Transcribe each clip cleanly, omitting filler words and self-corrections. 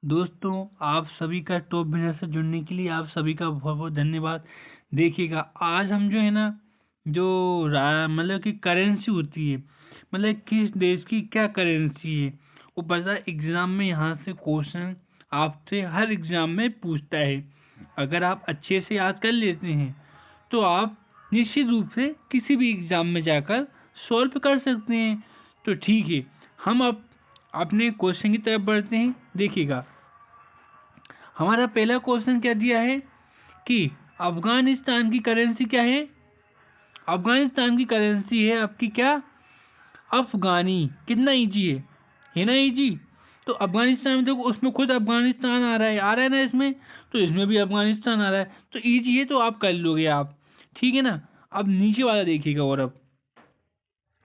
दोस्तों, आप सभी का टॉप विनर से जुड़ने के लिए आप सभी का बहुत बहुत धन्यवाद। देखिएगा, आज हम जो है ना, जो मतलब कि करेंसी होती है, मतलब किस देश की क्या करेंसी है, वो पता एग्जाम में यहाँ से क्वेश्चन आपसे हर एग्जाम में पूछता है। अगर आप अच्छे से याद कर लेते हैं तो आप निश्चित रूप से किसी भी एग्जाम में जाकर सॉल्व कर सकते हैं। तो ठीक है, हम अब अपने क्वेश्चन की तरफ बढ़ते हैं। देखिएगा, हमारा पहला क्वेश्चन क्या दिया है कि अफगानिस्तान की करेंसी क्या है। अफगानिस्तान की करेंसी है आपकी क्या, अफगानी। कितना इजी है ना, इजी। तो अफगानिस्तान में देखो, उसमें खुद अफगानिस्तान आ रहा है ना इसमें, तो इसमें भी अफगानिस्तान आ रहा है, तो इजी है, तो आप कर लोगे आप। ठीक है ना। अब नीचे वाला देखिएगा, और अब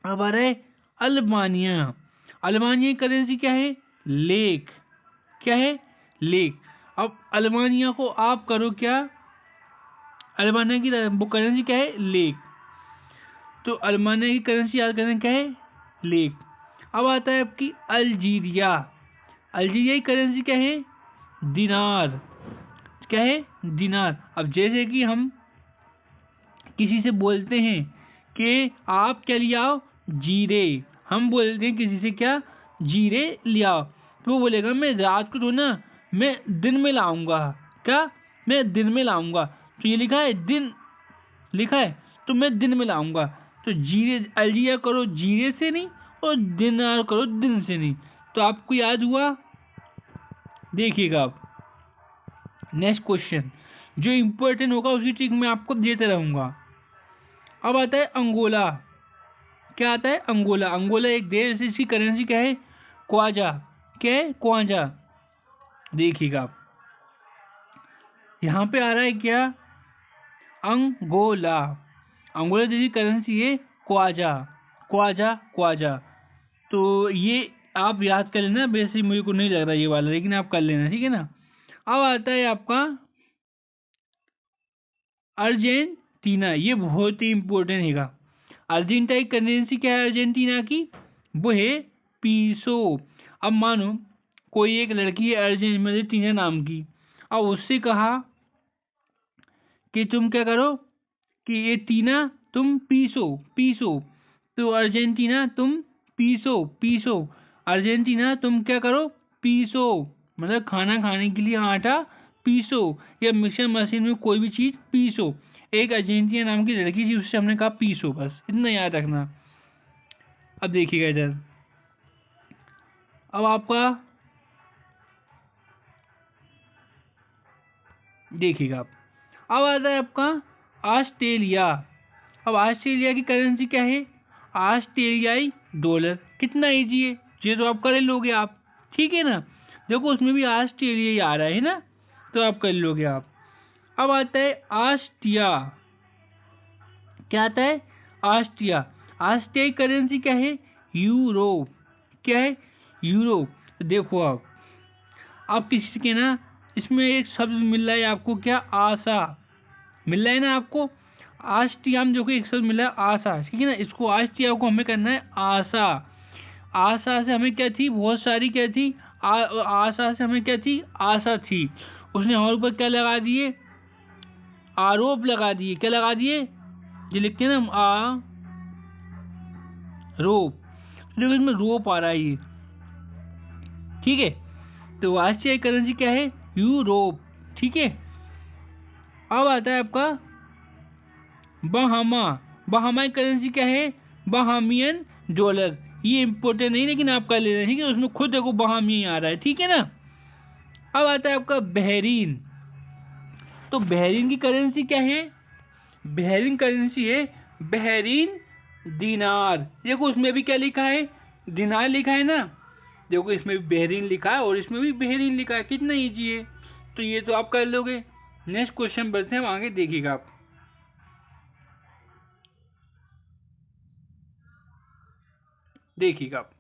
आ रहा है अल्बानिया। अल्बानिया की करेंसी क्या है, लेक। क्या है, लेक। अब अल्बानिया को आप करो क्या, अल्बानिया की वो करेंसी क्या है, लेक। तो अल्बानिया की करेंसी याद करना क्या है, लेक। अब आता है आपकी अल्जीरिया। अल्जीरिया की करेंसी क्या है, दिनार। क्या है, दिनार। अब जैसे कि हम किसी से बोलते हैं कि आप क्या ले आओ, जीरे। हम बोलते हैं किसी से क्या, जीरे ले आओ, तो वो बोलेगा मैं रात को तो ना, मैं दिन में लाऊंगा। क्या, मैं दिन में लाऊंगा। तो ये लिखा है दिन, लिखा है, तो मैं दिन में लाऊंगा। तो जीरे अलजिया करो जीरे से नहीं, और दिनार करो दिन से नहीं। तो आपको याद हुआ। देखिएगा आप, नेक्स्ट क्वेश्चन जो इम्पोर्टेंट होगा उसी ट्रिक मैं आपको देते रहूंगा। अब आता है अंगोला। क्या आता है, अंगोला। अंगोला एक देश, इसकी करेंसी क्या है, क्वाजा। क्या है, क्वाजा। देखिएगा आप, यहाँ पे आ रहा है क्या, अंगोला। अंगोला जैसी करेंसी है क्वाजा। क्वाजा, क्वाजा। तो ये आप याद कर लेना, वैसे मुझे को नहीं लग रहा ये वाला, लेकिन आप कर लेना, ठीक है ना। अब आता है आपका अर्जेंटीना। ये बहुत ही इंपॉर्टेंट हैगा। अर्जेंटीना की करेंसी क्या है, अर्जेंटीना की, वो है पीसो। अब मानो कोई एक लड़की है अर्जेंटीना नाम की, अब उससे कहा कि तुम क्या करो, कि ये टीना तुम पीसो, पीसो। तो अर्जेंटीना तुम पीसो, पीसो। अर्जेंटीना तुम क्या करो, पीसो। मतलब खाना खाने के लिए आटा पीसो, या मिक्सर मशीन में कोई भी चीज़ पीसो। एक अर्जेंटीना नाम की लड़की थी, उससे हमने कहा पीसो, बस इतना याद रखना। अब देखिएगा इधर, अब आपका देखिएगा अब आता है आपका ऑस्ट्रेलिया। अब ऑस्ट्रेलिया की करेंसी क्या है, ऑस्ट्रेलियाई डॉलर। कितना इजी है, ये तो आप कर लोगे आप। ठीक है ना, देखो उसमें भी ऑस्ट्रेलिया ही आ रहा है ना, तो आप कर लोगे आप। अब आता है ऑस्ट्रिया। क्या आता है, ऑस्ट्रिया। ऑस्ट्रिया की करेंसी क्या है, यूरो। क्या है, यूरो। देखो आप किसी के ना, इसमें एक शब्द मिल रहा है आपको, क्या, आशा मिल रहा है ना आपको। ऑस्ट्रिया में जो कि एक शब्द मिला है आशा, ठीक है ना। इसको ऑस्ट्रिया को हमें करना है आशा। आशा से हमें क्या थी, बहुत सारी क्या थी, आशा से हमें क्या थी, आशा थी। उसने हमारे ऊपर क्या लगा दिए, आरोप लगा दिए। क्या लगा दिए, ये लिखते हैं ना हम, रोप, लेकिन इसमें रोप आ रहा है ये। ठीक है, तो ऑस्ट्रिया की करेंसी क्या है, यूरोप। ठीक है। अब आता है आपका बहामा। बहामा की करेंसी क्या है, बहामियन डॉलर। ये इंपॉर्टेंट नहीं, लेकिन आप कर ले रहे हैं, ठीक है। उसमें खुद देखो बहामी आ रहा है, ठीक है ना। अब आता है आपका बहरीन। तो बहरीन की करेंसी क्या है, बहरीन करेंसी है बहरीन दिनार। देखो उसमें भी क्या लिखा है, दिनार लिखा है ना। देखो इसमें भी बहरीन लिखा है और इसमें भी बहरीन लिखा है, कितना ईजी है। तो ये तो आप कर लोगे। नेक्स्ट क्वेश्चन बढ़ते हैं, आगे देखिएगा आप। देखिएगा आप,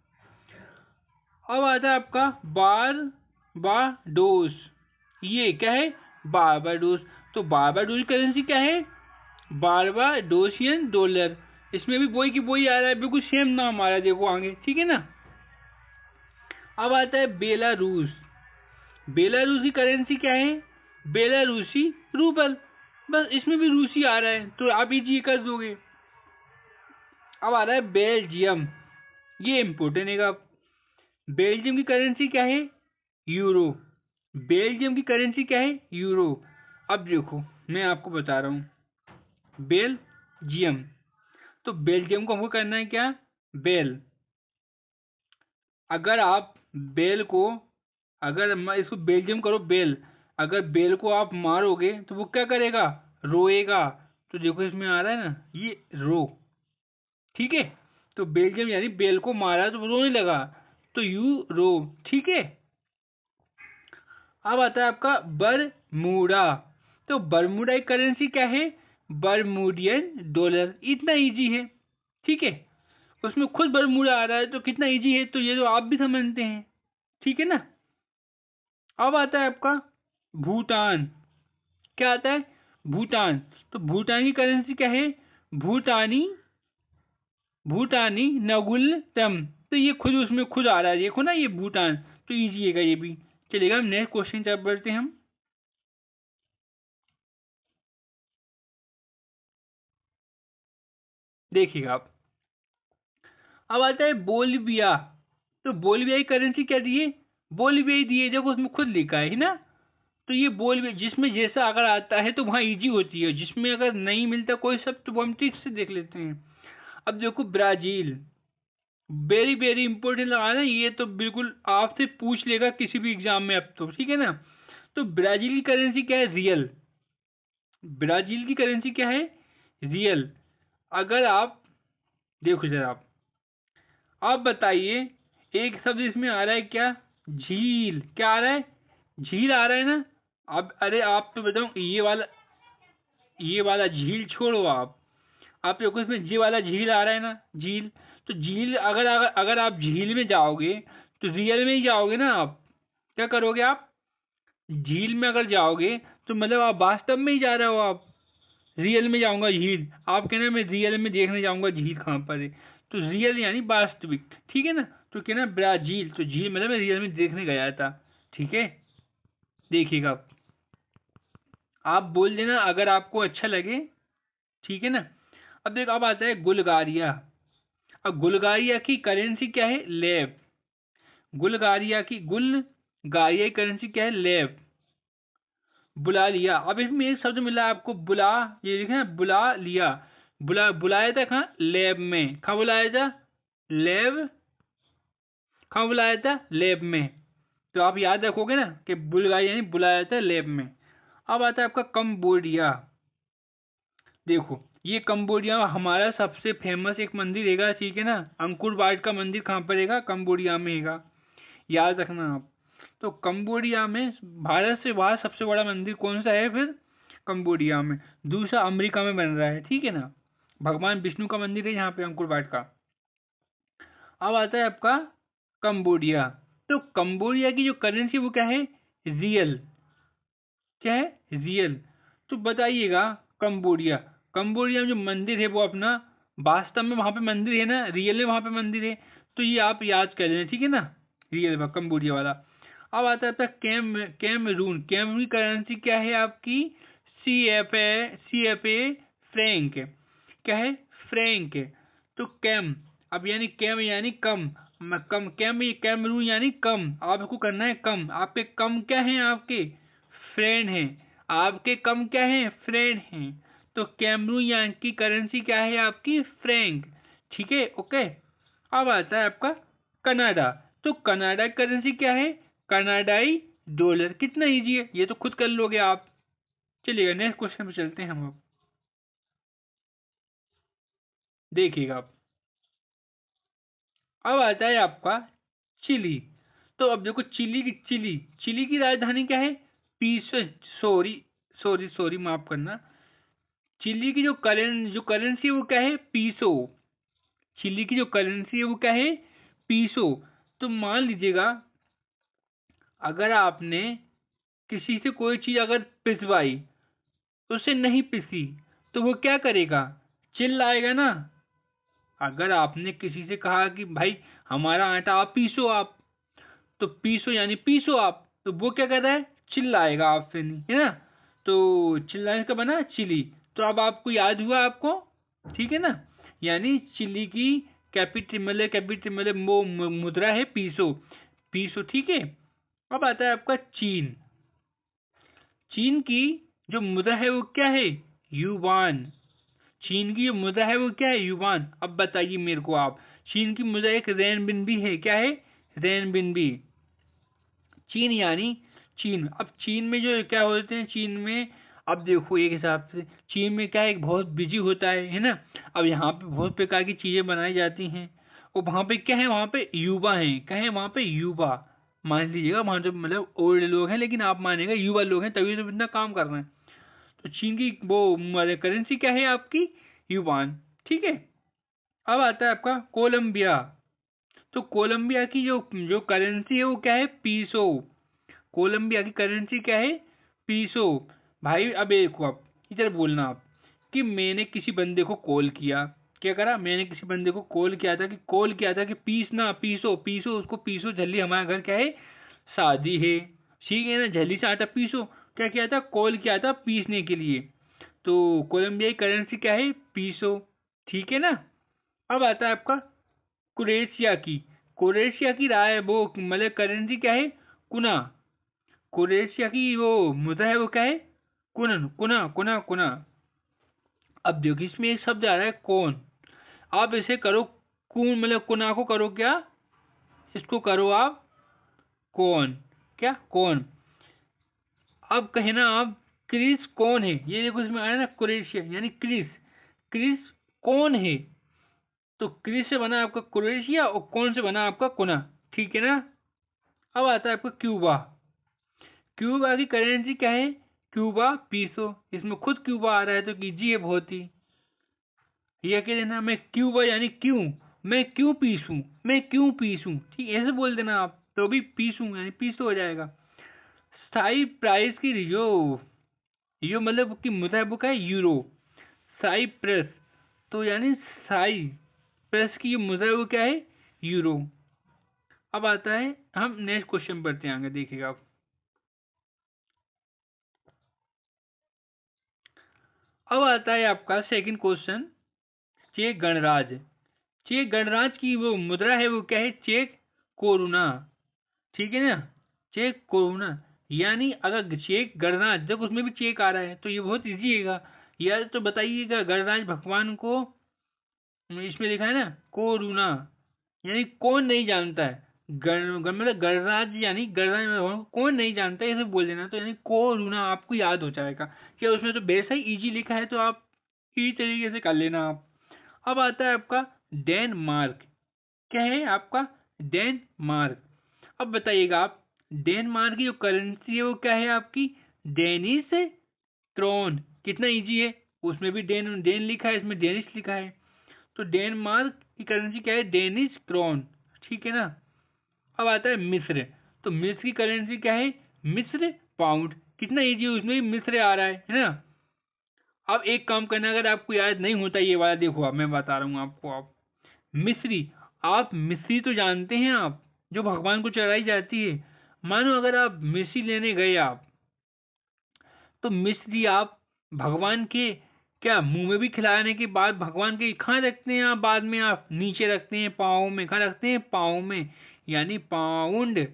अब आता है आपका बारबाडोस। ये क्या है, बारबाडोस। तो बारबाडोस करेंसी क्या है, बारबाडोसियन डॉलर। इसमें भी वही की वही आ रहा है, बिल्कुल सेम नाम आ रहा है, देखो आगे, ठीक है ना। अब आता है बेलारूस। बेलारूसी करेंसी क्या है? बेलारूसी रूबल। बस इसमें भी रूसी आ रहा है तो आप इजी कर दोगे। अब आ रहा है बेल्जियम, ये इम्पोर्टेंट है। अब बेल्जियम की करेंसी क्या है? यूरो। बेल्जियम की करेंसी क्या है? यूरो। अब देखो मैं आपको बता रहा हूँ बेल्जियम, तो बेल्जियम को हमको करना है क्या? बेल। अगर आप बेल को, अगर इसको बेल्जियम करो बेल, अगर बेल को आप मारोगे तो वो क्या करेगा? रोएगा। तो देखो इसमें आ रहा है ना ये रो, ठीक है। तो बेल्जियम यानी बेल को मारा तो वो रोने लगा, तो यू रो, ठीक है। अब आता है आपका बरमूडा। तो बरमूडा की करेंसी क्या है? बरमूडियन डॉलर। इतना इजी है, ठीक है। उसमें खुद बरमूडा आ रहा है तो कितना इजी है, तो ये तो आप भी समझते हैं, ठीक है ना। अब आता है आपका भूटान। क्या आता है? भूटान। तो भूटान की करेंसी क्या है? भूटानी, भूटानी नगुल्टम। तो ये खुद उसमें खुद आ रहा है, देखो ना ये भूटान, तो इजी है ये भी। चलेगा, नेक्स्ट क्वेश्चन जब बढ़ते हैं हम। देखिएगा आप, अब आता है बोलिविया। तो बोलिविया की करेंसी क्या दी है? बोलिविया ही दी है, देखो उसमें खुद लिखा है ना। तो ये बोलिविया, जिसमें जैसा अगर आता है तो वहाँ इजी होती है, जिसमें अगर नहीं मिलता कोई सब तो वो हम ठीक से देख लेते हैं। अब देखो ब्राजील, वेरी वेरी इंपॉर्टेंट लगा ना, ये तो बिल्कुल आपसे पूछ लेगा किसी भी एग्जाम में अब तो, ठीक है ना। तो ब्राजील की करेंसी क्या है? रियल। ब्राजील की करेंसी क्या है? रियल। अगर आप देखो जरा आप बताइए, एक शब्द इसमें आ रहा है क्या? झील। क्या आ रहा है? झील आ रहा है ना। अब अरे आप तो बताओ, ये वाला झील छोड़ो आप देखो इसमें ये वाला झील आ रहा है ना, झील। तो झील अगर आप झील में जाओगे तो रियल में ही जाओगे ना आप। क्या करोगे आप? झील में अगर जाओगे तो मतलब आप वास्तव में ही जा रहे हो आप। रियल में जाऊंगा झील, आप कहना मैं रियल में देखने जाऊंगा झील कहाँ पर है। तो रियल यानी वास्तविक, ठीक है ना। तो कहना ब्राजील, तो झील मतलब मैं रियल में देखने गया था, ठीक है। देखिएगा आप बोल देना अगर आपको अच्छा लगे, ठीक है ना। अब देखो अब आता है बुल्गारिया। अब बुल्गारिया की करेंसी क्या है? लेव। बुल्गारिया की करेंसी क्या है? लेव। बुला लिया। अब इसमें एक शब्द मिला आपको बुला, ये लिखे ना बुला लिया। बुलाया था कहाँ? लैब में। कहाँ बुलाया था? लैब। कहाँ बुलाया था? लैब में। तो आप याद रखोगे ना कि बुलगाई यानी बुलाया था लैब में। अब आता है आपका कंबोडिया। देखो ये कंबोडिया हमारा सबसे फेमस एक मंदिर हैगा, ठीक है ना। अंकुर वाट का मंदिर कहाँ पर हैगा? कंबोडिया में हैगा, याद रखना आप। तो कंबोडिया में भारत से बाहर सबसे बड़ा मंदिर कौन सा है फिर? कंबोडिया में। दूसरा अमेरिका में बन रहा है, ठीक है ना। भगवान विष्णु का मंदिर है यहाँ पे अंकुर वाट का। अब आता है आपका कंबोडिया। तो कंबोडिया की जो करेंसी वो क्या है? रियल। क्या है? रियल। तो बताइएगा कंबोडिया, कंबोडिया में जो मंदिर है वो अपना वास्तव में वहां पे मंदिर है ना, रियल में वहां पे मंदिर है। तो ये आप याद कर लेना, ठीक है ना, रियल कंबोडिया वाला। अब आता है आपका कैमरून। कैमरून की करेंसी क्या है आपकी? C F A franc. क्या है? फ्रैंक। तो कैम, अब यानी कैम यानी कम, कम कैमरून यानी कम, आपको करना है कम। आपके कम क्या है? आपके फ्रेंड हैं। आपके कम क्या है? फ्रेंड हैं। तो कैमरून यहाँ की करेंसी क्या है आपकी? फ्रैंक, ठीक है, ओके। अब आता है आपका कनाडा। तो कनाडा की करेंसी क्या है? कनाडाई डॉलर। कितना इजी है, ये तो खुद कर लोगे आप। चलिएगा नेक्स्ट क्वेश्चन पे चलते हैं हम अब। देखिएगा आप, अब आता है आपका चिली। तो अब देखो चिली की राजधानी क्या है? पीस सॉरी सॉरी सॉरी माफ करना। चिली की जो करेंसी है वो क्या है? पीसो। चिली की जो करेंसी है वो क्या है? पीसो। तो मान लीजिएगा अगर आपने किसी से कोई चीज अगर पिसवाई, उससे नहीं पिसी, तो वो क्या करेगा? चिल्लाएगा ना। अगर आपने किसी से कहा कि भाई हमारा आटा आप पीसो, आप तो पीसो यानी पीसो आप, तो वो क्या कर रहा है, चिल्लाएगा आपसे, नहीं है ना। तो चिल्लाने का बना चिली। तो अब आपको याद हुआ आपको, ठीक है ना। यानी चिली की कैपिटल वो मुद्रा है पीसो, पीसो, ठीक है। अब आता है आपका चीन। चीन की जो मुद्रा है वो क्या है, युवान। चीन की जो मुद्रा है वो क्या है, युवान। अब बताइए मेरे को आप, चीन की मुद्रा एक रेनबिन्बी है, क्या है, रेनबिन्बी। चीन यानी चीन। अब चीन में जो क्या होते हैं, चीन में अब देखो एक हिसाब से चीन में क्या है, बहुत बिजी होता है ना। अब यहाँ पे बहुत प्रकार की चीजें बनाई जाती हैं, और वहाँ पे क्या है, वहाँ पे युवा हैं, क्या है वहाँ पे, युवा। मान लीजिएगा वहाँ जो मतलब ओल्ड लोग हैं, लेकिन आप मानेगा युवा लोग हैं, तभी तो इतना काम कर रहे हैं। तो चीन की वो करेंसी क्या है आपकी, युवान, ठीक है। अब आता है आपका कोलंबिया। तो कोलंबिया की जो जो करेंसी है वो क्या है, पीसो। कोलंबिया की करेंसी क्या है, पीसो। भाई अब देखो, आप इधर बोलना आप कि मैंने किसी बंदे को कॉल किया, क्या करा, मैंने किसी बंदे को कॉल किया था कि पीसना, पीसो पीसो उसको, पीसो जल्दी, हमारे घर क्या है, शादी है, ठीक है ना, जल्दी से आटा पीसो। क्या किया था, कॉल किया था पीसने के लिए। तो कोलंबियाई करेंसी क्या है, पीसो, ठीक है ना। अब आता है आपका क्रोएशिया की। क्रोएशिया की राय वो मतलब करेंसी क्या है, कुना। क्रोएशिया की वो मुद्रा है वो क्या है, कुनन, कुना कुना कुना। अब देखो इसमें एक शब्द आ रहा है कौन। आप इसे करो, कून मतलब कुना को करो क्या, इसको करो आप कौन, क्या कौन। अब कहे ना आप, क्रिस कौन है, ये देखो इसमें आया ना क्रोएशिया यानी क्रिस, क्रिस कौन है। तो क्रिस से बना आपका क्रोएशिया, और कौन से बना आपका कुना, ठीक है ना। अब आता है आपका क्यूबा। क्यूबा की करेंसी क्या है, क्यूबा पीसो। इसमें खुद क्यूबा आ रहा है तो कीजिए बहुत ही, ये कह देना मैं क्यूबा यानी क्यों, मैं क्यों पीसूं, मैं क्यों पीसूं, ठीक ऐसे बोल देना आप, तो भी पीसूं यानी पीसो हो जाएगा। स्थाई प्राइस की यो मतलब कि मुद्रा बुक है यूरो। साई प्रेस, तो यानी साई प्रेस की जो मुद्रा है वो क्या है, यूरो। अब आता है, हम नेक्स्ट क्वेश्चन पढ़ते हैं आगे, देखिएगा आप। अब आता है आपका सेकंड क्वेश्चन, चेक गणराज्य। चेक गणराज्य की वो मुद्रा है वो क्या है, चेक कोरोना, ठीक है ना, चेक कोरोना। यानी अगर चेक गणराज्य, देखो उसमें भी चेक आ रहा है तो ये बहुत इजी है। यार तो बताइएगा, गणराज्य भगवान को इसमें लिखा है ना कोरोना, यानी कौन नहीं जानता है, मतलब गणराज्य यानी गणराज्य में कौन नहीं जानता है, ये सब बोल देना तो यानी कोरोना आपको याद हो जाएगा। क्या उसमें तो वैसा ही इजी लिखा है, तो आप इसी तरीके से कर लेना आप। अब आता है आपका डेनमार्क। क्या है आपका, डेनमार्क। अब बताइएगा आप, डेनमार्क की जो करेंसी है वो क्या है आपकी, डेनिस क्रोन। कितना इजी है, उसमें भी डेन डेन लिखा है, इसमें डेनिश लिखा है। तो डेनमार्क की करेंसी क्या है, डेनिश क्रोन, ठीक है ना। अब आता है मिस्र। तो मिस्र की करेंसी क्या है, मिस्र पाउंड। कितना इजी है, उसमें भी मिस्र आ रहा है ना। अब एक काम करना, अगर आपको याद नहीं होता ये वाला, देखो आप मैं बता रहा हूँ आपको, आप मिस्री, आप मिस्री तो जानते हैं आप, जो भगवान को चढ़ाई जाती है। मानो अगर आप मिस्री लेने गए आप, तो मिस्री आप भगवान के क्या मुंह में भी खिलाने के बाद भगवान के कहाँ रखते हैं आप, बाद में आप नीचे रखते हैं पाँव में, कहाँ रखते हैं पाँव में, यानी पाउंड।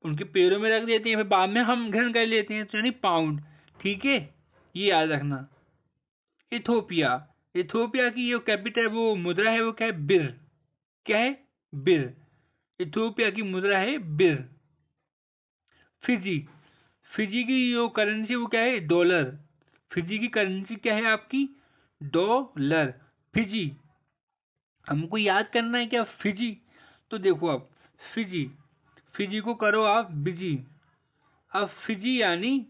उनके पैरों में रख देते हैं, फिर बाद में हम ग्रहण कर लेते हैं, तो यानी पाउंड, ठीक है। ये याद रखना। इथोपिया। इथोपिया की जो कैपिटल वो मुद्रा है वो क्या है, बिर। क्या है, बिर। इथोपिया की मुद्रा है बिर। फिजी। फिजी की जो करेंसी वो क्या है, डॉलर। फिजी की करेंसी क्या है आपकी, डॉलर। फिजी, हमको याद करना है क्या, फिजी। तो देखो आप, फिजी, फिजी को करो आप बिजी। अब फिजी यानी,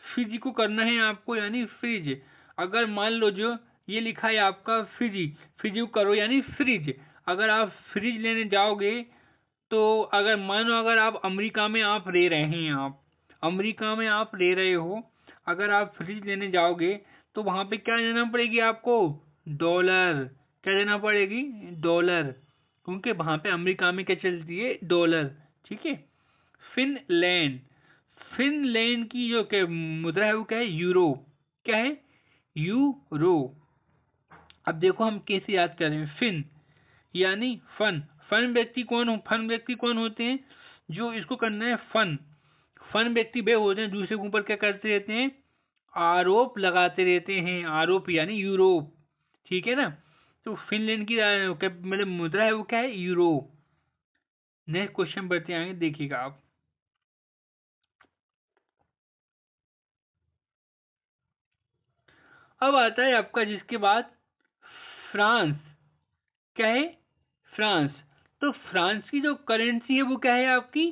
फिजी को करना है आपको यानी फ्रिज। अगर मान लो जो ये लिखा है आपका फिजी, फिजी को करो यानी फ्रिज। अगर आप फ्रिज लेने जाओगे, तो अगर मानो अगर आप अमेरिका में आप रह रहे हैं, आप अमेरिका में आप रह रहे हो, अगर आप फ्रिज लेने जाओगे तो वहां पे क्या देना पड़ेगी आपको, डॉलर। क्या देना पड़ेगी, डॉलर, क्योंकि वहां पे अमेरिका में क्या चलती है, डॉलर, ठीक है। फिनलैंड। फिनलैंड की जो क्या मुद्रा है वो क्या है? यूरो। क्या है? यूरो। अब देखो हम कैसे याद करें। फिन यानी फन। फन व्यक्ति कौन होते हैं? जो इसको करना है फन। फन व्यक्ति वे होते हैं दूसरे के ऊपर क्या करते रहते हैं? आरोप लगाते रहते हैं। आरोप यानी यूरोप। ठीक है ना? तो फिनलैंड की मतलब मुद्रा है वो क्या है? यूरो। नेक्स्ट क्वेश्चन बढ़ते आएंगे, देखिएगा आप। अब आता है आपका जिसके बाद फ्रांस। क्या है? फ्रांस। तो फ्रांस की जो करेंसी है वो क्या है आपकी?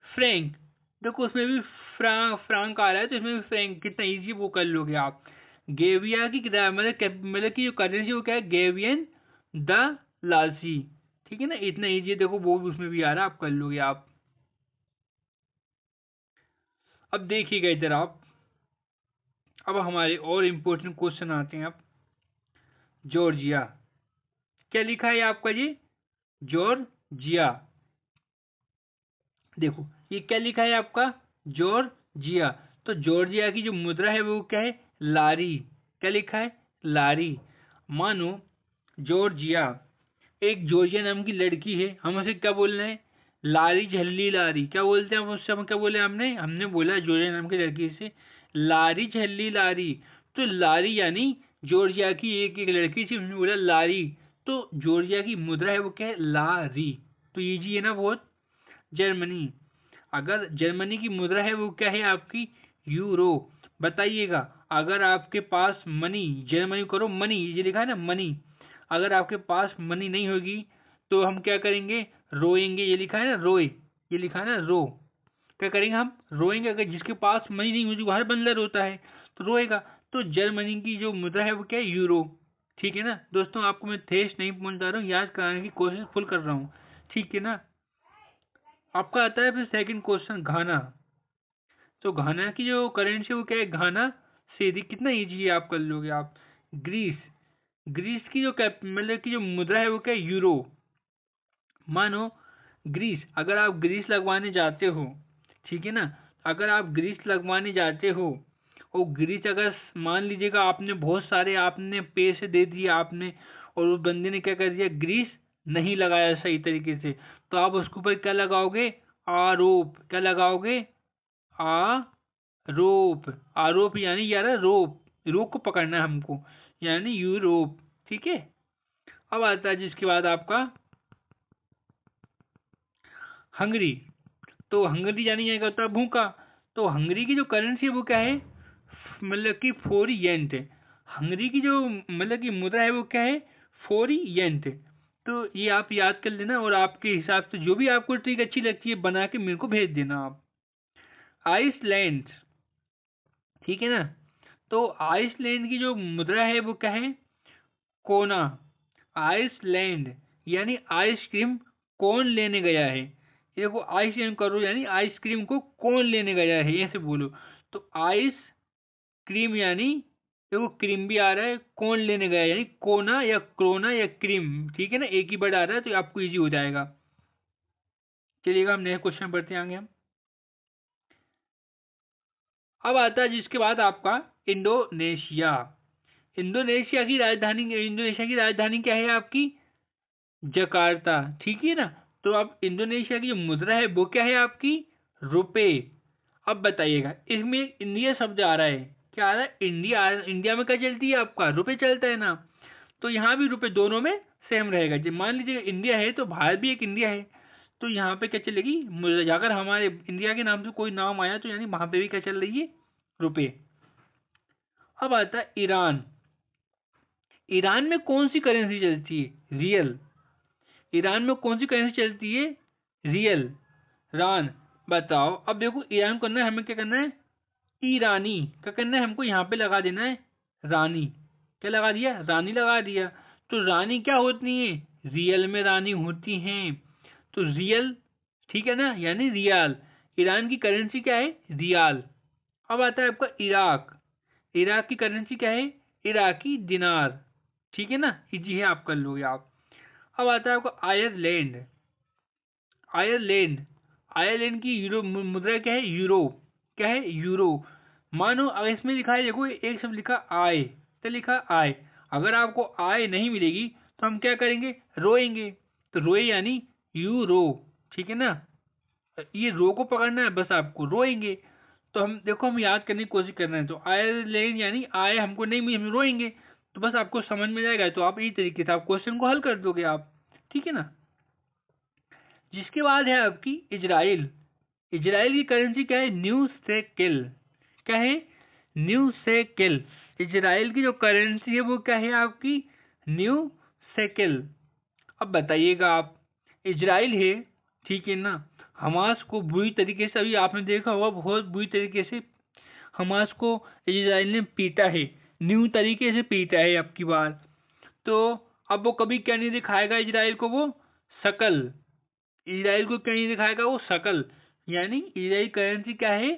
फ्रैंक। देखो उसमें भी फ्रांक आ रहा है, तो इसमें भी फ्रैंक। कितना इजी वो कर लोगे आप। गेविया की मतलब कि जो करेंसी वो क्या है? गेवियन द लासी। ठीक है ना? इतना इजी है, देखो वो भी उसमें भी आ रहा है, आप कर लोगे आप। अब देखिएगा इधर आप। अब हमारे और इम्पोर्टेंट क्वेश्चन आते हैं। अब जॉर्जिया। क्या लिखा है आपका जी? जॉर्जिया। देखो ये क्या लिखा है आपका? जॉर्जिया। तो जॉर्जिया की जो मुद्रा है वो क्या है? लारी। क्या लिखा है? लारी। मानो जॉर्जिया, एक जॉर्जिया नाम की लड़की है, हम उसे क्या बोल रहे हैं? लारी झल्ली लारी। क्या बोलते हैं हम उससे? हम क्या बोले? हमने हमने बोला जॉर्जिया नाम की लड़की से लारी झल्ली लारी। तो लारी यानी जॉर्जिया की एक एक लड़की थी, उसने बोला लारी। तो जॉर्जिया की मुद्रा है वो क्या है? लारी। तो इजी है ना बहुत। जर्मनी। अगर जर्मनी की मुद्रा है वो क्या है आपकी? यूरो। बताइएगा, अगर आपके पास मनी, जर्मनी करो मनी, ये लिखा है ना मनी, अगर आपके पास मनी नहीं होगी तो हम क्या करेंगे? रोएंगे। ये लिखा है ना रोए, ये लिखा है ना रो। क्या करेंगे? हम रोएंगे। अगर जिसके पास मनी नहीं होगी, हर बंदा रोता है, तो रोएगा। तो जर्मनी की जो मुद्रा है वो क्या है? यूरो। ठीक है ना दोस्तों? आपको मैं ठेस नहीं पहुंचा रहा हूँ, याद कराने की कोशिश फुल कर रहा हूँ। ठीक है ना? आपका आता है फिर सेकंड क्वेश्चन, घाना। तो घाना की जो करेंसी वो क्या है? घाना सीधी। कितना इजी है, आप कर लोगे आप। ग्रीस। ग्रीस की जो मतलब की जो मुद्रा है वो क्या है? यूरो। मानो ग्रीस, अगर आप ग्रीस लगवाने जाते हो, ठीक है ना, अगर आप ग्रीस लगवाने जाते हो और ग्रीस अगर मान लीजिएगा आपने बहुत सारे आपने पैसे दे दिए आपने, और उस बंदे ने क्या कर दिया? ग्रीस नहीं लगाया सही तरीके से, तो आप उसके ऊपर क्या लगाओगे? आरोप। क्या लगाओगे? आरोप। आरोप यानी यार रोप, रोप को पकड़ना है हमको, यानी यूरोप। ठीक है? अब आता है जिसके बाद आपका हंगरी। तो हंगरी यानी क्या होता है? भूखा। तो हंगरी की जो करेंसी है वो क्या है? मतलब कि फोरिएंट। हंगरी की जो मतलब कि मुद्रा है वो क्या है? फोरिएंट। तो ये आप याद कर लेना, और आपके हिसाब से जो भी आपको ट्रिक अच्छी लगती है बना के मेरे को भेज देना आप। आइसलैंड। ठीक है ना? तो आइसलैंड की जो मुद्रा है वो क्या है? कोना। आइसलैंड यानी आइसक्रीम कौन लेने गया है? ये देखो आइसक्रीम करो यानी आइसक्रीम को कौन लेने गया है, ऐसे बोलो। तो आइस क्रीम यानी देखो क्रीम भी आ रहा है, कौन लेने गया यानी कोना या क्रोना या क्रीम। ठीक है ना? एक ही वर्ड आ रहा है, तो आपको इजी हो जाएगा। चलिएगा हम नए क्वेश्चन पढ़ते हैं आगे हम। अब आता है जिसके बाद आपका इंडोनेशिया। इंडोनेशिया की राजधानी क्या है आपकी? जकार्ता। ठीक है ना? तो अब इंडोनेशिया की जो मुद्रा है वो क्या है आपकी? रुपए। अब बताइएगा, इसमें एक इंडिया शब्द आ रहा है। क्या आ रहा है? इंडिया। इंडिया में क्या चलती है? आपका रुपए चलता है ना। तो यहाँ भी रुपए दोनों में सेम रहेगा। जब मान लीजिए इंडिया है तो भारत भी एक इंडिया है, तो यहाँ पे क्या चलेगी? अगर हमारे इंडिया के नाम से कोई नाम आया तो यानी वहां पे भी क्या चल रही है? रुपए। अब आता है ईरान। ईरान में कौन सी करेंसी चलती है? रियल। ईरान में कौन सी करेंसी चलती है? रियल। रान। बताओ, अब देखो ईरान करना है, हमें क्या करना है? ईरानी। क्या करना है हमको? यहाँ पे लगा देना है रानी। क्या लगा दिया? रानी लगा दिया। तो रानी क्या होती है? रियल में रानी होती हैं। तो रियल। ठीक है ना? यानी रियाल। ईरान की करेंसी क्या है? रियाल। अब आता है आपका इराक। इराक की करेंसी क्या है? इराकी दिनार। ठीक है ना? इजी है, आप कर लोगे आप। अब आता है आपका आयरलैंड। आयरलैंड। आयरलैंड की यूरो मुद्रा क्या है? यूरो। क्या है? यूरो। मानो अगर इसमें लिखा है, देखो एक शब्द लिखा आय, तो लिखा आय, अगर आपको आय नहीं मिलेगी तो हम क्या करेंगे? रोएंगे। तो रोए यानी यूरो, ठीक है ना? ये रो को पकड़ना है बस आपको, रोएंगे। तो हम देखो, हम याद करने की कोशिश कर रहे हैं, तो आयरलैंड यानी आय हमको नहीं मिली, हम रोएंगे। तो बस आपको समझ में जाएगा, तो आप इसी तरीके से आप क्वेश्चन को हल कर दोगे आप, ठीक है ना? जिसके बाद है आपकी इजराइल। इजराइल की करेंसी क्या है? New shekel. क्या है? New shekel. इजराइल की जो करेंसी है वो क्या है आपकी? New shekel. अब बताइएगा आप, इजराइल है, ठीक है ना, हमास को बुरी तरीके से, अभी आपने देखा होगा बहुत बुरी तरीके से हमास को इजराइल ने पीटा है, न्यू तरीके से पीटा है अब की बार। तो अब वो कभी क्या नहीं दिखाएगा इजराइल को? वो शकल। इजराइल को क्या नहीं दिखाएगा? वो शकल। यानी इजराइल करेंसी क्या है?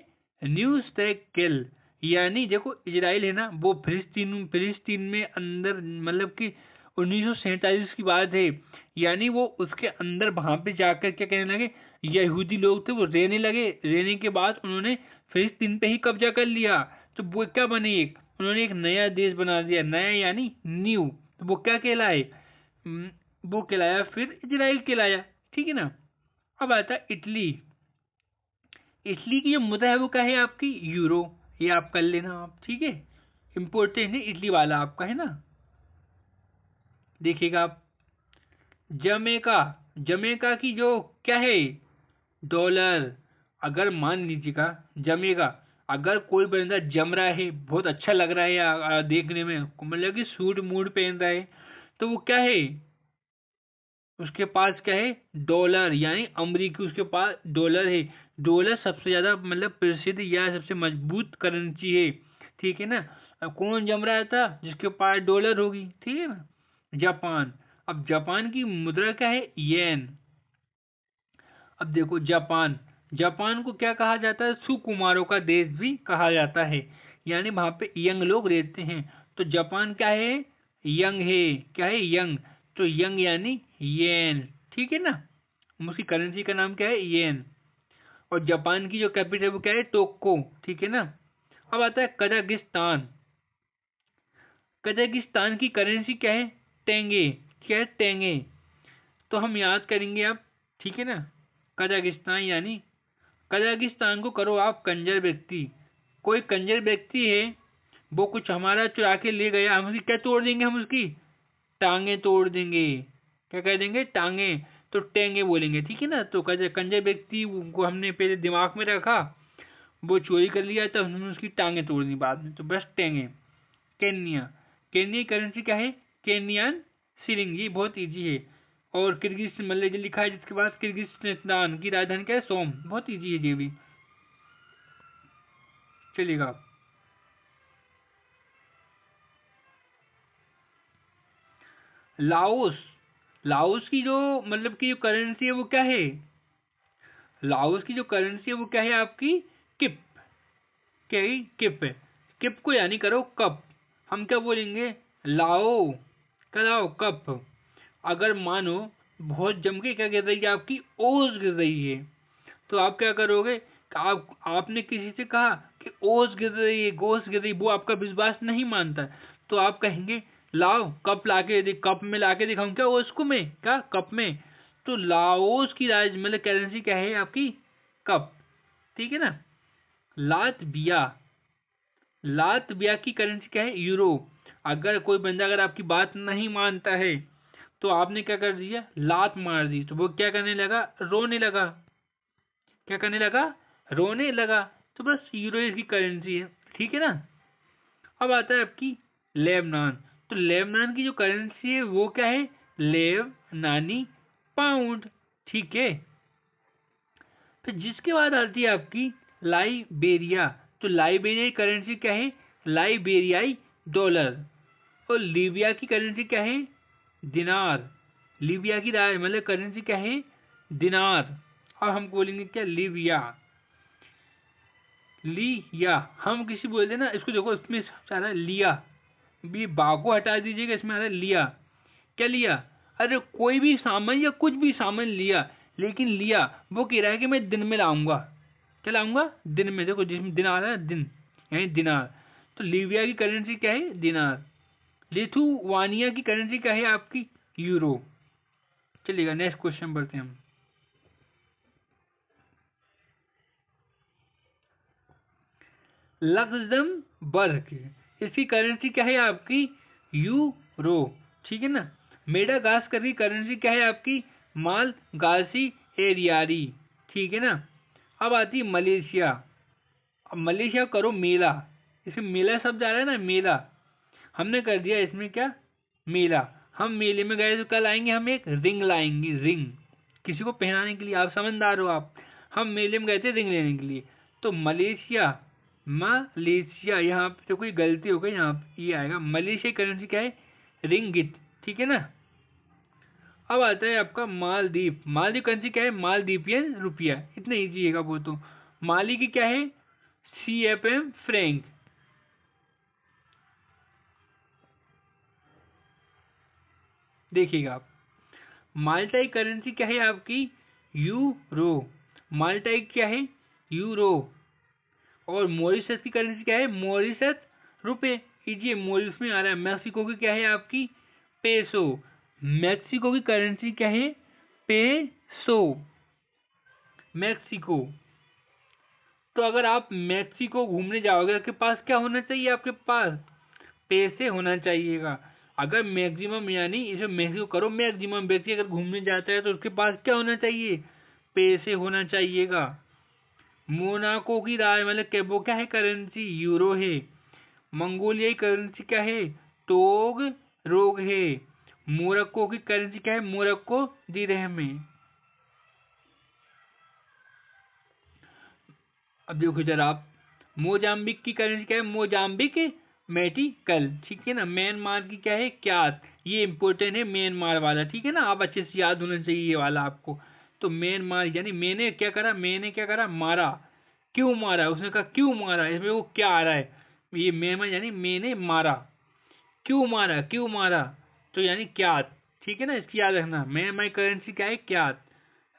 New shekel. यानी देखो, इजराइल है ना, वो फिलिस्तीन फिलिस्तीन में अंदर, मतलब कि 1947 की बात है। यानी वो उसके अंदर वहां पे जाकर क्या कहने लगे, यहूदी लोग थे वो रहने लगे, रहने के बाद उन्होंने फिलिस्तीन पे ही कब्जा कर लिया। तो वो क्या बने, एक उन्होंने एक नया देश बना दिया, नया यानी न्यू। तो वो क्या कहलाए? वो कहलाया फिर इजराइल कहलाया, ठीक है ना? अब आता है इटली। इटली की जो मुद्रा है वो क्या है आपकी? यूरो। ये आप कर लेना आप, ठीक है? इम्पोर्टेंट है इटली वाला आपका, है ना? देखिएगा आप, जमेका। जमेका की जो क्या है? डॉलर। अगर मान लीजिएगा, जमेगा, अगर कोई बंदा जम रहा है, बहुत अच्छा लग रहा है देखने में, मतलब कि सूट मूड पहन रहा है, तो वो क्या है? उसके पास क्या है? डॉलर, यानी अमरीकी उसके पास डॉलर है। डॉलर सबसे ज्यादा मतलब प्रसिद्ध या सबसे मजबूत करेंसी है, ठीक है ना? अब कौन जम रहा था? जिसके पास डॉलर होगी, ठीक है ना? जापान। अब जापान की मुद्रा क्या है? येन। अब देखो, जापान, जापान को क्या कहा जाता है? सुकुमारों का देश भी कहा जाता है, यानी वहां पे यंग लोग रहते हैं। तो जापान क्या है? यंग है। क्या है? यंग। तो यंग यानी येन, ठीक है ना? उसकी करेंसी का नाम क्या है? येन। और जापान की जो कैपिटल है वो क्या है? टोक्यो, ठीक है ना? अब आता है कजाकिस्तान। कजाकिस्तान की करेंसी क्या है? टेंगे। क्या है? टेंगे। तो हम याद करेंगे अब, ठीक है ना? कजाकिस्तान यानी, कजाकिस्तान को करो आप कंजर व्यक्ति। कोई कंजर व्यक्ति है, वो कुछ हमारा चुरा के ले गया, हम उसकी क्या तोड़ देंगे? हम उसकी टांगे तोड़ देंगे। क्या कह देंगे? टांगे। तो टेंगे बोलेंगे, ठीक है ना? तो कंजर व्यक्ति को हमने पहले दिमाग में रखा, वो चोरी कर लिया, तब हमने उसकी टांगे तोड़ दी बाद में, तो बस टेंगे। केन्या। केन्या करेंसी क्या है? केन्यान सिलिंग। ये बहुत इजी है। और किर्गिज मतलब जो लिखा है जिसके पास, किर्गिस्तान की राजधानी क्या है? सोम। बहुत इजी है ये भी, चलेगा। लाओस। लाओस की जो मतलब की जो करेंसी है वो क्या है? लाओस की जो करेंसी है वो क्या है आपकी? किप। क्या है? किप है। किप को यानी करो कप। हम क्या बोलेंगे? लाओ, कराओ कप। अगर मानो बहुत जम के क्या गिर रही है आपकी? ओस गिर रही है, तो आप क्या करोगे? आपने किसी से कहा कि ओस गिर रही है, गोस गिर रही है, वो आपका विश्वास नहीं मानता है, तो आप कहेंगे लाओ कप लाके दे, कप में लाके दिखाऊं क्या ओस को? मैं क्या कप में? तो लाओस की राज मतलब करेंसी क्या है आपकी? कप, ठीक है ना? लातविया। लातविया की करेंसी क्या है? यूरो। अगर कोई बंदा अगर आपकी बात नहीं मानता है, तो आपने क्या कर दिया? लात मार दी, तो वो क्या करने लगा? रोने लगा। क्या करने लगा? रोने लगा। तो बस यूरो इसकी करेंसी है, ठीक है ना? अब आता है आपकी लेबनान। तो लेबनान की जो करेंसी है वो क्या है? लेब नानी पाउंड, ठीक है? फिर जिसके बाद आती है आपकी लाइबेरिया। तो लाइबेरिया की करेंसी क्या है? लाइबेरियाई डॉलर। और लीबिया की करेंसी क्या है? दिनार। लीबिया की मतलब करेंसी क्या है? दिनार। और हम बोलेंगे क्या? लीबिया। लिया। हम किसी बोलते हैं ना, इसको देखो इसमें सारा लिया, भी बा को हटा दीजिएगा, इसमें आ रहा है लिया। क्या लिया? अरे कोई भी सामान या कुछ भी सामान लिया, लेकिन लिया वो कह रहा है कि मैं दिन में लाऊंगा। क्या लाऊंगा? दिन में। देखो जिसमें दिन आ रहा है, दिन यानी दिनार। तो लीबिया की करेंसी क्या है? दिनार। लिथुआनिया की करेंसी क्या है आपकी? यूरो। चलिएगा नेक्स्ट क्वेश्चन बढ़ते हैं हम। लक्समबर्ग, इसकी करेंसी क्या है आपकी? यूरो। ठीक है ना। मेडागास्कर की करेंसी क्या है आपकी? माल गासी एरियारी। ठीक है ना। अब आती है मलेशिया। अब मलेशिया करो मेला, इसमें मेला शब्द आ रहा है ना, मेला। हमने कर दिया इसमें क्या? मेला। हम मेले में गए तो कल आएंगे, हम एक रिंग लाएंगे, रिंग किसी को पहनाने के लिए। आप समझदार हो आप। हम मेले में गए थे रिंग लेने के लिए। तो मलेशिया, मलेशिया, यहाँ पे तो कोई गलती हो गई, यहाँ पे ये आएगा। मलेशिया करेंसी क्या है? रिंगिट। ठीक है ना। अब आता है आपका मालदीव। मालदीव करेंसी क्या है? मालदीपियन रुपया। इतना इजी है वो तो। माली की क्या है? CFM Frank. देखिएगा आप, माल्टा की करेंसी क्या है आपकी? यूरो। माल्टा की क्या है? यूरो। और मॉरिशस की करेंसी क्या है? मॉरिशस रुपए। कीजिए, मॉरिशस में आ रहा है। मैक्सिको की क्या है आपकी? पेसो। मैक्सिको की करेंसी क्या है? पेसो। मैक्सिको। तो अगर आप मैक्सिको घूमने जाओगे, आपके पास क्या होना चाहिए? आपके पास पैसे होना चाहिएगा। अगर मैक्सिमम यानी इसे मैक्सिमम करो, मैक्सिमम व्यक्ति अगर घूमने जाता है तो उसके पास क्या होना चाहिए? पैसे होना चाहिएगा। मोनाको की राय मतलब क्या, वो क्या है करेंसी? यूरो है। मंगोलिया की करेंसी क्या है? टोग रोग है। मोरक्को की करेंसी क्या है? मोरक्को दिरहम है। अब देखो जरा आप, मोजाम्बिक की करेंसी क्या है? Mozambique medical. ठीक है ना। म्यांमार की क्या है? क्यात। ये इंपॉर्टेंट है म्यांमार वाला। ठीक है ना। आप अच्छे से याद होना चाहिए ये वाला आपको। तो म्यांमार यानी मैंने क्या करा? मैंने क्या करा? मारा। क्यों मारा? उसने कहा क्यों मारा, इसमें वो क्या आ रहा है? ये म्यांमार यानी मैंने मारा। क्यों मारा? क्यों मारा? तो यानी क्यात। ठीक है ना। इसकी याद रखना। म्यांमार करेंसी क्या है? क्यात।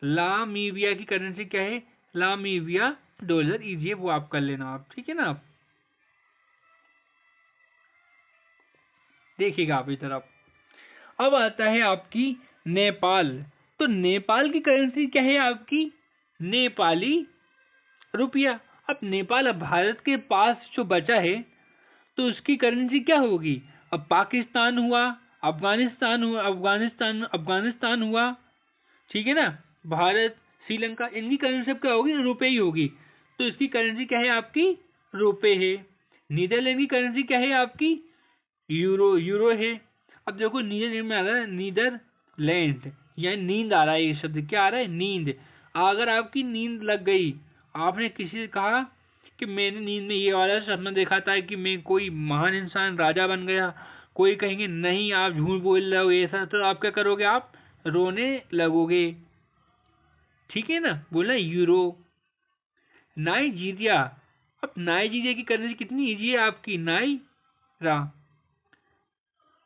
लामीबिया की करेंसी क्या है? लामीबिया डॉलर। इजी है वो, आप कर लेना आप। ठीक है ना। आप देखिएगा आप इधर आप। अब आता है आपकी नेपाल। तो नेपाल की करेंसी क्या है आपकी? नेपाली रुपया। अब नेपाल अब भारत के पास जो बचा है, तो उसकी करेंसी क्या होगी? अब पाकिस्तान हुआ, अफगानिस्तान हुआ, अफगानिस्तान हुआ। ठीक है ना। भारत, श्रीलंका, इनकी करेंसी अब क्या होगी? रुपए ही होगी। तो इसकी करेंसी क्या है आपकी? रुपए है। नीदरलैंड की करेंसी क्या है आपकी? यूरो। यूरो है। अब देखो नीदरलैंड में आ रहा है नीदरलैंड, यानी नींद आ रहा है। ये शब्द क्या आ रहा है? नींद। अगर आपकी नींद लग गई, आपने किसी से कहा कि मैंने नींद में ये वाला सपना देखा था कि मैं कोई महान इंसान राजा बन गया, कोई कहेंगे नहीं आप झूठ बोल रहे हो ऐसा, तो आप क्या करोगे? आप रोने लगोगे। ठीक है ना। बोला यूरो। नाइजीरिया। अब नाइजीरिया की करेंसी कितनी इजी है आपकी? नाइरा।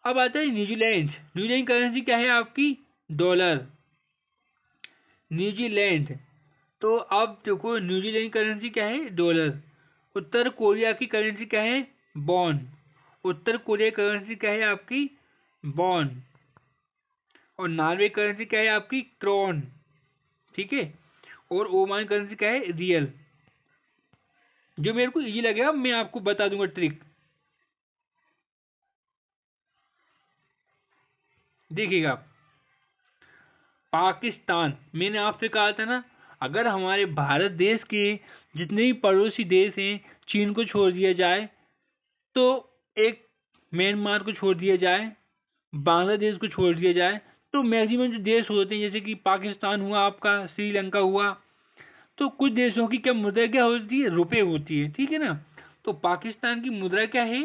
अब आता है न्यूजीलैंड। न्यूजीलैंड करेंसी क्या है आपकी? डॉलर। न्यूजीलैंड। तो अब देखो न्यूजीलैंड करेंसी क्या है? डॉलर। उत्तर कोरिया की करेंसी क्या है? बॉन। उत्तर कोरिया करेंसी क्या है आपकी? बॉन। और नॉर्वे करेंसी क्या है आपकी? क्रोन। ठीक है। और ओमान करेंसी क्या है? रियल। जो मेरे को इजी लगेगा मैं आपको बता दूंगा ट्रिक। देखिएगा, पाकिस्तान, मैंने आपसे कहा था ना, अगर हमारे भारत देश के जितने भी पड़ोसी देश हैं, चीन को छोड़ दिया जाए, तो एक म्यांमार को छोड़ दिया जाए, बांग्लादेश को छोड़ दिया जाए, तो मैक्सिमम जो देश होते हैं जैसे कि पाकिस्तान हुआ आपका, श्रीलंका हुआ, तो कुछ देशों की क्या मुद्रा क्या होती है? रुपए होती है। ठीक है ना। तो पाकिस्तान की मुद्रा क्या है?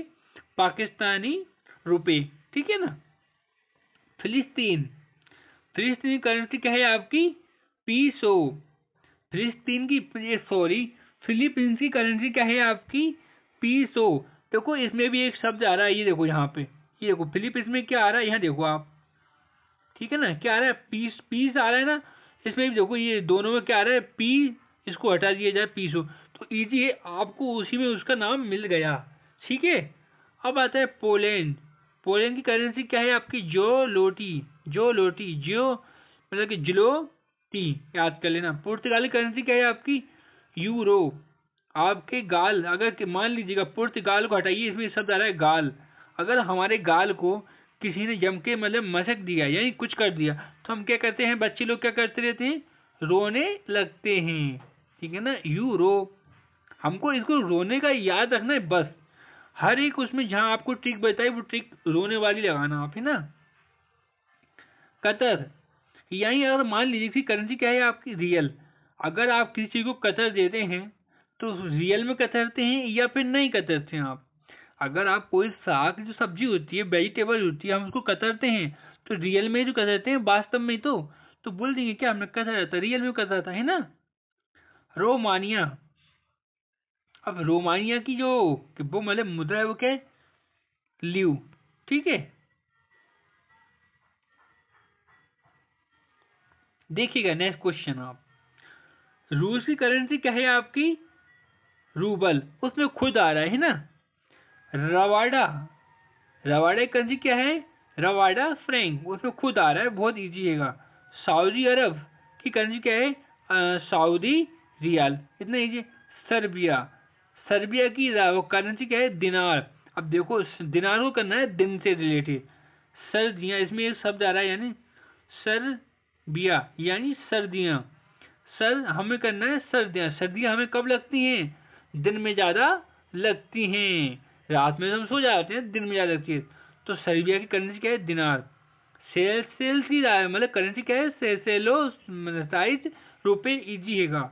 पाकिस्तानी रुपए। ठीक है ना। फिलिस्तीन। फिलिस्तीनी करेंसी क्या है आपकी? पीसो। फिलिस्तीन की, सॉरी, फिलीपींस की करेंसी क्या है आपकी? पीसो। देखो इसमें भी एक शब्द आ रहा है, ये देखो यहाँ पे, ये देखो फिलीपींस में क्या आ रहा है, यहाँ देखो आप। ठीक है ना। क्या आ रहा है? पीस, पीस आ रहा है ना। इसमें भी देखो ये दोनों में क्या आ रहा है, पी, इसको हटा दिया जाए पीसो, तो इजी है, आपको उसी में उसका नाम मिल गया। ठीक है। अब आता है पोलैंड। पोलैंड की करेंसी क्या है आपकी, जोलोटी। जोलोटी, जो मतलब कि जलोटी, याद कर लेना। पुर्तगाल की करेंसी क्या है आपकी, यूरो। आपके गाल, अगर मान लीजिएगा पुर्तगाल को हटाइए, इसमें शब्द आ रहा है गाल, अगर हमारे गाल को किसी ने जम के मतलब मसक दिया यानी कुछ कर दिया, तो हम क्या करते हैं, बच्चे लोग क्या करते रहते हैं, रोने लगते हैं। ठीक है ना, यू रो। हमको इसको रोने का याद रखना है बस। हर एक उसमें जहां आपको ट्रिक बताई वो ट्रिक रोने वाली लगाना आप, है ना। कतर, यही अगर मान लीजिए कि करेंसी क्या है आपकी, रियल। अगर आप किसी चीज को कतर देते हैं तो रियल में कतरते हैं या फिर नहीं कतरते हैं आप। अगर आप कोई साग जो सब्जी होती है, वेजिटेबल होती है, हम उसको कतरते हैं तो रियल में जो कतरते हैं वास्तव में तो बोल देंगे क्या हमने कतरा था, रियल में कतरा था, है ना। रोमानिया। अब रोमानिया की जो कि वो मतलब मुद्रा है वो क्या है, ल्यू। ठीक है। देखिएगा नेक्स्ट क्वेश्चन आप, रूस की करेंसी क्या है आपकी, रूबल। उसमें खुद आ रहा है ना। रवाडा, रवाडा की करेंसी क्या है, रवाडा फ्रैंक, उसमें खुद आ रहा है, बहुत इजी हैगा। सऊदी अरब की करेंसी क्या है, सऊदी रियाल, इतना इजी। सर्बिया, सर्बिया की करेंसी क्या है, दिनार। अब देखो दिनार को करना है दिन से रिलेटेड, सर्दियाँ, इसमें एक शब्द आ रहा है यानी सर्बिया यानी सर्दियाँ। सर हमें करना है सर्दियाँ, सर्दियाँ हमें कब लगती हैं, दिन में ज़्यादा लगती हैं। रात में तो हम सो जाते हैं, दिन में ज़्यादा लगती है। तो सर्बिया की करेंसी क्या है, दिनार। सेल्सियस की मतलब करेंसी क्या है, सेलो साइज रुपए इजी हैगा।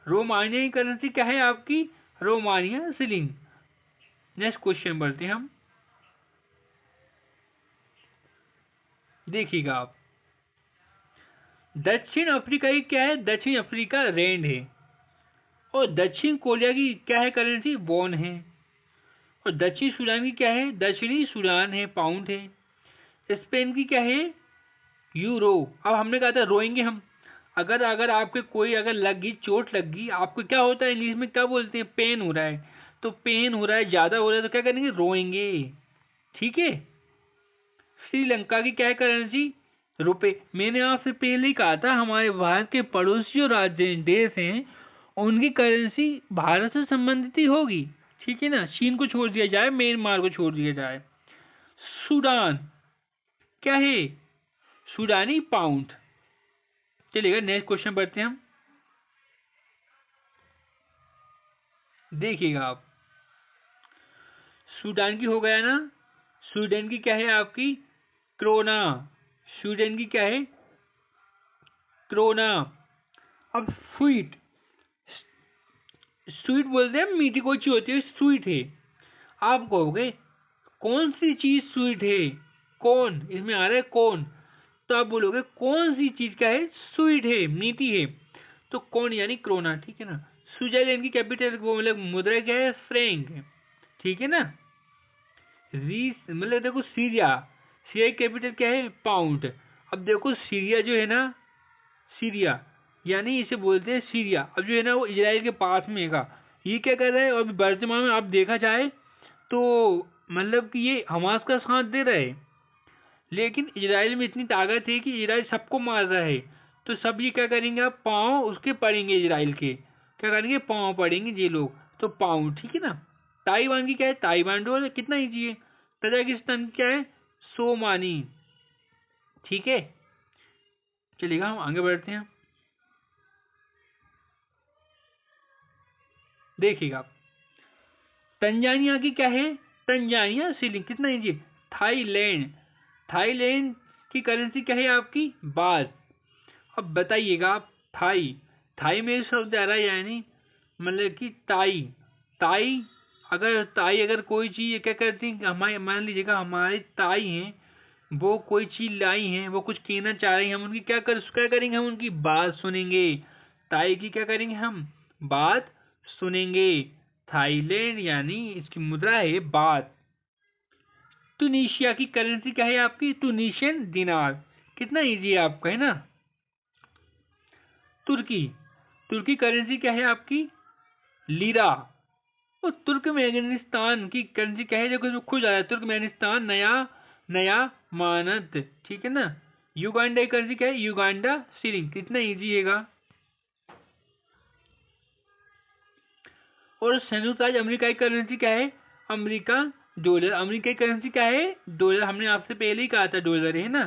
रोमानिया की करेंसी क्या है आपकी, रोमानिया सिलिंग। नेक्स्ट क्वेश्चन बढ़ते हैं हम, देखिएगा आप। दक्षिण अफ्रीका की क्या है, दक्षिण अफ्रीका रैंड है। और दक्षिण कोरिया की क्या है करेंसी, वॉन है। और दक्षिण सूडान की क्या है, दक्षिणी सूडान है, पाउंड है। स्पेन की क्या है, यूरो। अब हमने कहा था रोएंगे हम, अगर अगर आपके कोई अगर लग गई, चोट लग गई, आपको क्या होता है इंग्लिश में क्या बोलते हैं, पेन हो रहा है, तो पेन हो रहा है, ज्यादा हो रहा है, तो क्या करेंगे, रोएंगे। ठीक है। श्रीलंका की क्या है करेंसी, रुपए। मैंने आपसे पहले ही कहा था हमारे भारत के पड़ोसी जो राज्य देश हैं उनकी करेंसी भारत से संबंधित ही होगी। ठीक है ना, चीन को छोड़ दिया जाए, म्यांमार को छोड़ दिया जाए। सूडान क्या है, सूडानी पाउंड। चलिएगा नेक्स्ट क्वेश्चन बढ़ते हैं हम, देखिएगा आप। सूडान की हो गया ना, स्वीडन की क्या है आपकी, क्रोना। स्वीडन की क्या है, क्रोना। अब स्वीट, स्वीट बोलते हैं मीठी कोई चीज होती है, स्वीट है। आप कहोगे कौन सी चीज स्वीट है, कौन, इसमें आ रहा है कौन, तो आप बोलोगे कौन सी चीज क्या है, स्वीट है, मीठी है, तो कौन यानी क्रोना। ठीक है ना। स्विट्जरलैंड की कैपिटल वो मतलब मुद्रा क्या है, फ्रैंक। ठीक है ना। री मतलब देखो सीरिया, सीरिया की कैपिटल क्या है, पाउंड। अब देखो सीरिया जो है ना, सीरिया यानी इसे बोलते हैं सीरिया, अब जो है ना वो इजराइल के पास में है। ये क्या कर रहा है, और वर्तमान में आप देखा जाए तो मतलब कि ये हमास का साथ दे रहा है, लेकिन इजराइल में इतनी ताकत है कि इजराइल सबको मार रहा है। तो सब ये क्या करेंगे, आप पाँव उसके पड़ेंगे, इजराइल के क्या करेंगे, पाँव पड़ेंगे ये लोग, तो पाँव। ठीक है ना। ताइवान की क्या है, ताइवान डोर, कितना ईजी है। तजाकिस्तान की क्या है, सोमानी। ठीक है। चलिएगा हम आगे बढ़ते हैं, देखिएगा आप। तंजानिया की क्या है, तंजानिया सिलिंग, कितना ईजी। थाईलैंड, थाईलैंड की करेंसी क्या है आपकी, बात। अब बताइएगा आप, थाई, थाई में शब्द आ रहा है यानी मतलब कि ताई, ताई। अगर ताई अगर कोई चीज़ क्या करती है, हमारे मान लीजिएगा हमारे ताई हैं, वो कोई चीज़ लाई हैं, वो कुछ कहना चाह रही हैं, हम उनकी क्या करेंगे, हम उनकी बात सुनेंगे। ताई की क्या करेंगे, हम बात सुनेंगे। थाईलैंड यानी इसकी मुद्रा है बात। टुनीशिया की करेंसी क्या है आपकी, टूनिशियन दिनार। कितना इजी है आपका, है ना। तुर्की, तुर्की करेंसी क्या है आपकी? लीरा। और तुर्कमेनिस्तान की करेंसी क्या है? देखो इसमें खुद आ रहा है, तुर्कमेनिस्तान नया मानद, ठीक है ना। युगांडा की करेंसी क्या है? Uganda ceiling. कितना इजी हैगा। और संयुक्त राज्य अमेरिका की करेंसी क्या है? America dollar. अमेरिका की करेंसी क्या है? डॉलर। हमने आपसे पहले ही कहा था डॉलर है ना।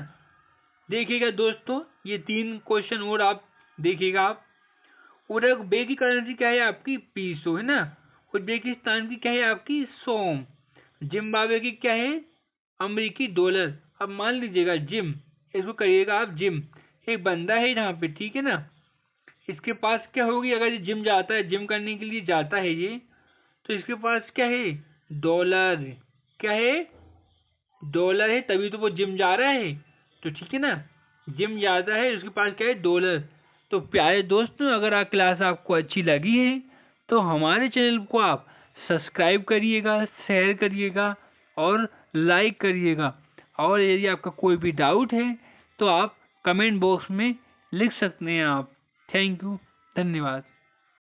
देखिएगा दोस्तों, ये 3 क्वेश्चन और आप देखिएगा आप। उरुग्वे की करेंसी क्या है आपकी? पीसो, है ना। उज्बेकिस्तान की क्या है आपकी? सोम। जिम्बाब्वे की क्या है? अमेरिकी डॉलर। अब मान लीजिएगा जिम, इसको करिएगा आप जिम। एक बंदा है यहाँ पे, ठीक है ना। इसके पास क्या होगी? अगर ये जिम जाता है, जिम करने के लिए जाता है ये, तो इसके पास क्या है? डॉलर। क्या है? डॉलर है, तभी तो वो जिम जा रहा है। तो ठीक है ना, जिम जाता है, उसके पास क्या है? डॉलर। तो प्यारे दोस्तों, अगर क्लास आपको अच्छी लगी है तो हमारे चैनल को आप सब्सक्राइब करिएगा, शेयर करिएगा और लाइक करिएगा। और यदि आपका कोई भी डाउट है तो आप कमेंट बॉक्स में लिख सकते हैं आप। थैंक यू, धन्यवाद।